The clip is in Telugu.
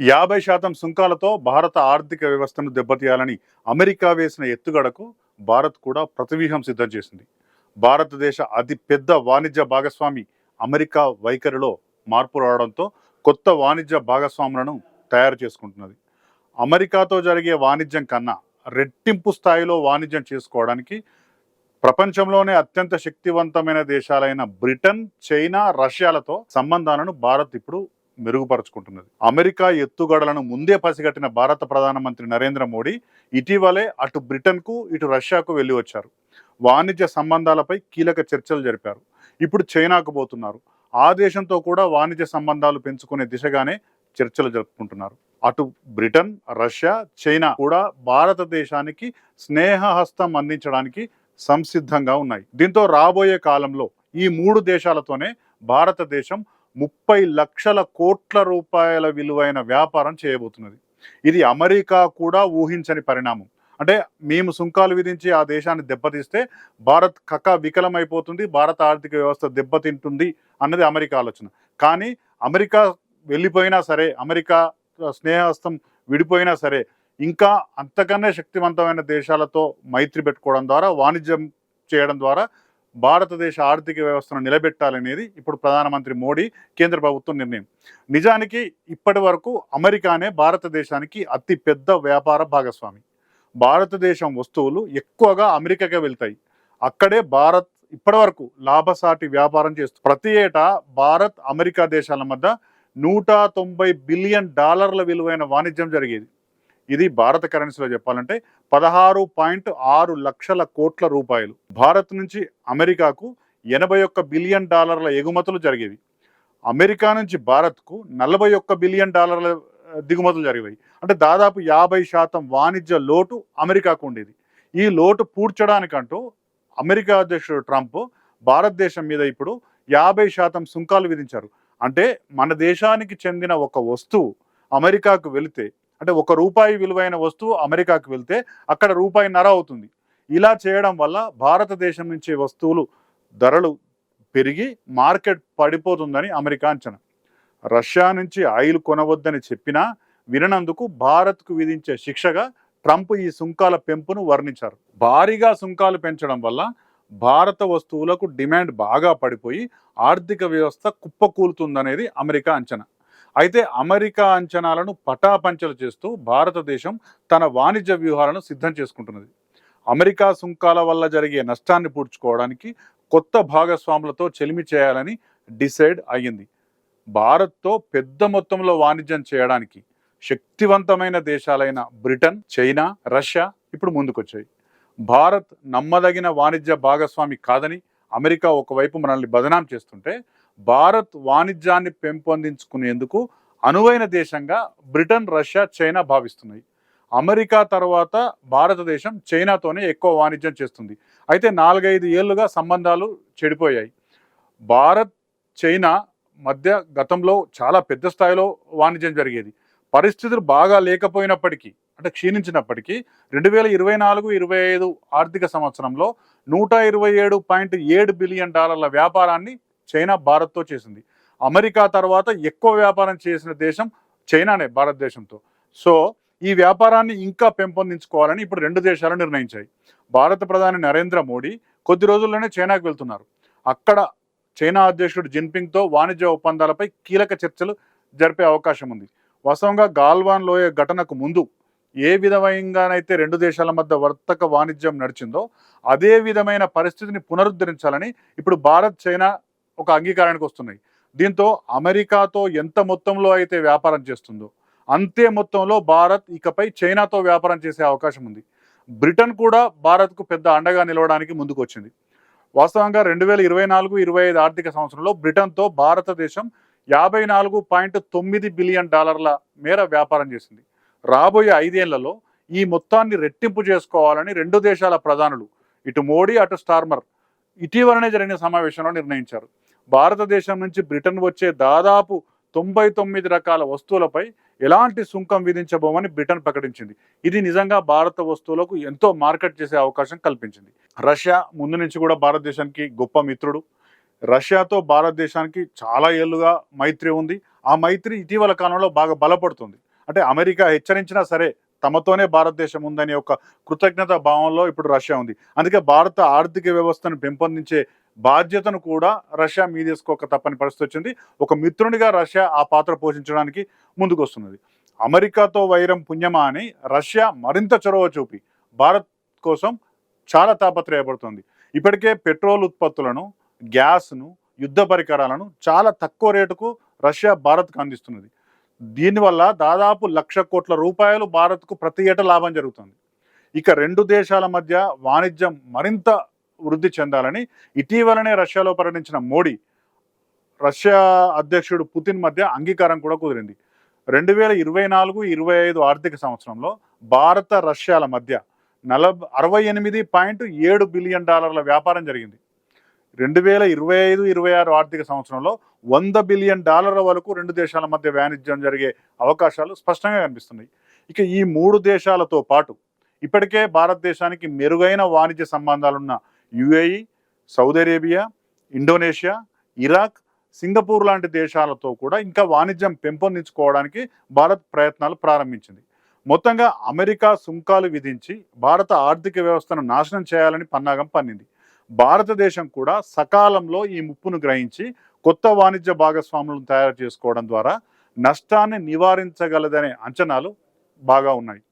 50% సుంకాలతో భారత ఆర్థిక వ్యవస్థను దెబ్బతీయాలని అమెరికా వేసిన ఎత్తుగడకు భారత్ కూడా ప్రతివ్యూహం సిద్ధం చేసింది. భారతదేశ అతి పెద్ద వాణిజ్య భాగస్వామి అమెరికా వైఖరిలో మార్పు రావడంతో కొత్త వాణిజ్య భాగస్వాములను తయారు చేసుకుంటున్నది. అమెరికాతో జరిగే వాణిజ్యం కన్నా రెట్టింపు స్థాయిలో వాణిజ్యం చేసుకోవడానికి ప్రపంచంలోనే అత్యంత శక్తివంతమైన దేశాలైన బ్రిటన్, చైనా, రష్యాలతో సంబంధాలను భారత్ ఇప్పుడు మెరుగుపరుచుకుంటున్నది. అమెరికా ఎత్తుగడలను ముందే పసిగట్టిన భారత ప్రధానమంత్రి నరేంద్ర మోడీ ఇటీవలే అటు బ్రిటన్కు ఇటు రష్యాకు వెళ్ళి వచ్చారు. వాణిజ్య సంబంధాలపై కీలక చర్చలు జరిపారు. ఇప్పుడు చైనాకు పోతున్నారు. ఆ దేశంతో కూడా వాణిజ్య సంబంధాలు పెంచుకునే దిశగానే చర్చలు జరుపుకుంటున్నారు. అటు బ్రిటన్, రష్యా, చైనా కూడా భారతదేశానికి స్నేహహస్తం అందించడానికి సంసిద్ధంగా ఉన్నాయి. దీంతో రాబోయే కాలంలో ఈ మూడు దేశాలతోనే భారతదేశం 30 లక్షల కోట్ల రూపాయల విలువైన వ్యాపారం చేయబోతున్నది. ఇది అమెరికా కూడా ఊహించని పరిణామం. అంటే మేము సుంకాలు విధించి ఆ దేశాన్ని దెబ్బతీస్తే భారత్ వికలమైపోతుంది, భారత ఆర్థిక వ్యవస్థ దెబ్బతింటుంది అన్నది అమెరికా ఆలోచన. కానీ అమెరికా వెళ్ళిపోయినా సరే, అమెరికా స్నేహహస్తం విడిపోయినా సరే, ఇంకా అంతకన్నా శక్తివంతమైన దేశాలతో మైత్రి పెట్టుకోవడం ద్వారా, వాణిజ్యం చేయడం ద్వారా భారతదేశ ఆర్థిక వ్యవస్థను నిలబెట్టాలనేది ఇప్పుడు ప్రధానమంత్రి మోడీ, కేంద్ర ప్రభుత్వం నిర్ణయం. నిజానికి ఇప్పటి వరకు అమెరికానే భారతదేశానికి అతి పెద్ద వ్యాపార భాగస్వామి. భారతదేశం వస్తువులు ఎక్కువగా అమెరికాకే వెళ్తాయి. అక్కడే భారత్ ఇప్పటి వరకు లాభసాటి వ్యాపారం చేస్తుంది. ప్రతి ఏటా భారత్, అమెరికా దేశాల మధ్య $190 బిలియన్ విలువైన వాణిజ్యం జరిగేది. ఇది భారత కరెన్సీలో చెప్పాలంటే 16.6 లక్షల కోట్ల రూపాయలు. భారత్ నుంచి అమెరికాకు $81 బిలియన్ ఎగుమతులు జరిగేవి. అమెరికా నుంచి భారత్కు $41 బిలియన్ దిగుమతులు జరిగాయి. అంటే దాదాపు 50% వాణిజ్య లోటు అమెరికాకు ఉండేది. ఈ లోటు పూడ్చడానికంటూ అమెరికా అధ్యక్షుడు ట్రంప్ భారతదేశం మీద ఇప్పుడు 50% సుంకాలు విధించారు. అంటే మన దేశానికి చెందిన ఒక వస్తువు అమెరికాకు వెళితే, అంటే ₹1 విలువైన వస్తువు అమెరికాకు వెళ్తే అక్కడ ₹1.5 అవుతుంది. ఇలా చేయడం వల్ల భారతదేశం నుంచి వస్తువులు ధరలు పెరిగి మార్కెట్ పడిపోతుందని అమెరికా అంచనా. రష్యా నుంచి ఆయిల్ కొనవద్దని చెప్పినా విననందుకు భారత్కు విధించే శిక్షగా ట్రంప్ ఈ సుంకాల పెంపును వర్ణించారు. భారీగా సుంకాలు పెంచడం వల్ల భారత వస్తువులకు డిమాండ్ బాగా పడిపోయి ఆర్థిక వ్యవస్థ కుప్పకూలుతుందనేది అమెరికా అంచనా. అయితే అమెరికా అంచనాలను పటాపంచలు చేస్తూ భారతదేశం తన వాణిజ్య వ్యూహాలను సిద్ధం చేసుకుంటున్నది. అమెరికా సుంకాల వల్ల జరిగే నష్టాన్ని పూడ్చుకోవడానికి కొత్త భాగస్వాములతో చెలిమి చేయాలని డిసైడ్ అయ్యింది. భారత్తో పెద్ద మొత్తంలో వాణిజ్యం చేయడానికి శక్తివంతమైన దేశాలైన బ్రిటన్, చైనా, రష్యా ఇప్పుడు ముందుకొచ్చాయి. భారత్ నమ్మదగిన వాణిజ్య భాగస్వామి కాదని అమెరికా ఒకవైపు మనల్ని బదనాం చేస్తుంటే, భారత్ వాణిజ్యాన్ని పెంపొందించుకునేందుకు అనువైన దేశంగా బ్రిటన్, రష్యా, చైనా భావిస్తున్నాయి. అమెరికా తర్వాత భారతదేశం చైనాతోనే ఎక్కువ వాణిజ్యం చేస్తుంది. అయితే 4-5 ఏళ్లుగా సంబంధాలు చెడిపోయాయి. భారత్, చైనా మధ్య గతంలో చాలా పెద్ద స్థాయిలో వాణిజ్యం జరిగేది. పరిస్థితులు బాగా లేకపోయినప్పటికీ, అంటే క్షీణించినప్పటికీ 2024-25 ఆర్థిక సంవత్సరంలో $127.7 బిలియన్ వ్యాపారాన్ని చైనా భారత్తో చేసింది. అమెరికా తర్వాత ఎక్కువ వ్యాపారం చేసిన దేశం చైనానే భారతదేశంతో. సో ఈ వ్యాపారాన్ని ఇంకా పెంపొందించుకోవాలని ఇప్పుడు రెండు దేశాలు నిర్ణయించాయి. భారత ప్రధాని నరేంద్ర మోడీ కొద్ది రోజుల్లోనే చైనాకు వెళ్తున్నారు. అక్కడ చైనా అధ్యక్షుడు జిన్పింగ్తో వాణిజ్య ఒప్పందాలపై కీలక చర్చలు జరిపే అవకాశం ఉంది. వాస్తవంగా గాల్వాన్ లోయ ఘటనకు ముందు ఏ విధంగానైతే రెండు దేశాల మధ్య వర్తక వాణిజ్యం నడిచిందో అదే విధమైన పరిస్థితిని పునరుద్ధరించాలని ఇప్పుడు భారత్, చైనా ఒక అంగీకారానికి వస్తున్నాయి. దీంతో అమెరికాతో ఎంత మొత్తంలో అయితే వ్యాపారం చేస్తుందో అంతే మొత్తంలో భారత్ ఇకపై చైనాతో వ్యాపారం చేసే అవకాశం ఉంది. బ్రిటన్ కూడా భారత్కు పెద్ద అండగా నిలవడానికి ముందుకు వచ్చింది. వాస్తవంగా 2024-25 ఆర్థిక సంవత్సరంలో బ్రిటన్తో భారతదేశం $54.9 బిలియన్ మేర వ్యాపారం చేసింది. రాబోయే 5 ఏళ్లలో ఈ మొత్తాన్ని రెట్టింపు చేసుకోవాలని రెండు దేశాల ప్రధానులు, ఇటు మోడీ అటు స్టార్మర్, ఇటీవలనే జరిగిన సమావేశంలో నిర్ణయించారు. భారతదేశం నుంచి బ్రిటన్ వచ్చే దాదాపు 99 రకాల వస్తువులపై ఎలాంటి సుంకం విధించబోమని బ్రిటన్ ప్రకటించింది. ఇది నిజంగా భారత వస్తువులకు ఎంతో మార్కెట్ చేసే అవకాశం కల్పించింది. రష్యా ముందు నుంచి కూడా భారతదేశానికి గొప్ప మిత్రుడు. రష్యాతో భారతదేశానికి చాలా ఏళ్లుగా మైత్రి ఉంది. ఆ మైత్రి ఇటీవల కాలంలో బాగా బలపడుతుంది. అంటే అమెరికా హెచ్చరించినా సరే తమతోనే భారతదేశం ఉందనే ఒక కృతజ్ఞత భావంలో ఇప్పుడు రష్యా ఉంది. అందుకే భారత ఆర్థిక వ్యవస్థను పెంపొందించే బాధ్యతను కూడా రష్యా మీదేసుకోక తప్పని పరిస్థితి వచ్చింది. ఒక మిత్రునిగా రష్యా ఆ పాత్ర పోషించడానికి ముందుకొస్తున్నది. అమెరికాతో వైరం పుణ్యమా అని రష్యా మరింత చొరవ చూపి భారత్ కోసం చాలా తాపత్రయపడుతుంది. ఇప్పటికే పెట్రోల్ ఉత్పత్తులను, గ్యాస్‌ను, యుద్ధ పరికరాలను చాలా తక్కువ రేటుకు రష్యా భారత్‌కు అందిస్తున్నది. దీనివల్ల దాదాపు ₹1,00,00,000 భారత్‌కు ప్రతి ఏటా లాభం జరుగుతుంది. ఇక 2 దేశాల మధ్య వాణిజ్యం మరింత వృద్ధి చెందాలని ఇటీవలనే రష్యాలో పర్యటించిన మోడీ, రష్యా అధ్యక్షుడు పుతిన్ మధ్య అంగీకారం కూడా కుదిరింది. 2024-25 ఆర్థిక సంవత్సరంలో భారత, రష్యాల మధ్య $68.7 బిలియన్ వ్యాపారం జరిగింది. 2025-26 ఆర్థిక సంవత్సరంలో $100 బిలియన్ వరకు 2 దేశాల మధ్య వాణిజ్యం జరిగే అవకాశాలు స్పష్టంగా కనిపిస్తున్నాయి. ఇక ఈ 3 దేశాలతో పాటు ఇప్పటికే భారతదేశానికి మెరుగైన వాణిజ్య సంబంధాలున్న UAE, Saudi Arabia, Indonesia, Iraq, Singapore లాంటి దేశాలతో కూడా ఇంకా వాణిజ్యం పెంపొందించుకోవడానికి భారత్ ప్రయత్నాలు ప్రారంభించింది. మొత్తంగా అమెరికా సుంకాలు విధించి భారత ఆర్థిక వ్యవస్థను నాశనం చేయాలని పన్నాగం పన్నింది. భారతదేశం కూడా సకాలంలో ఈ ముప్పును గ్రహించి కొత్త వాణిజ్య భాగస్వాములను తయారు చేసుకోవడం ద్వారా నష్టాన్ని నివారించగలదనే అంచనాలు బాగా ఉన్నాయి.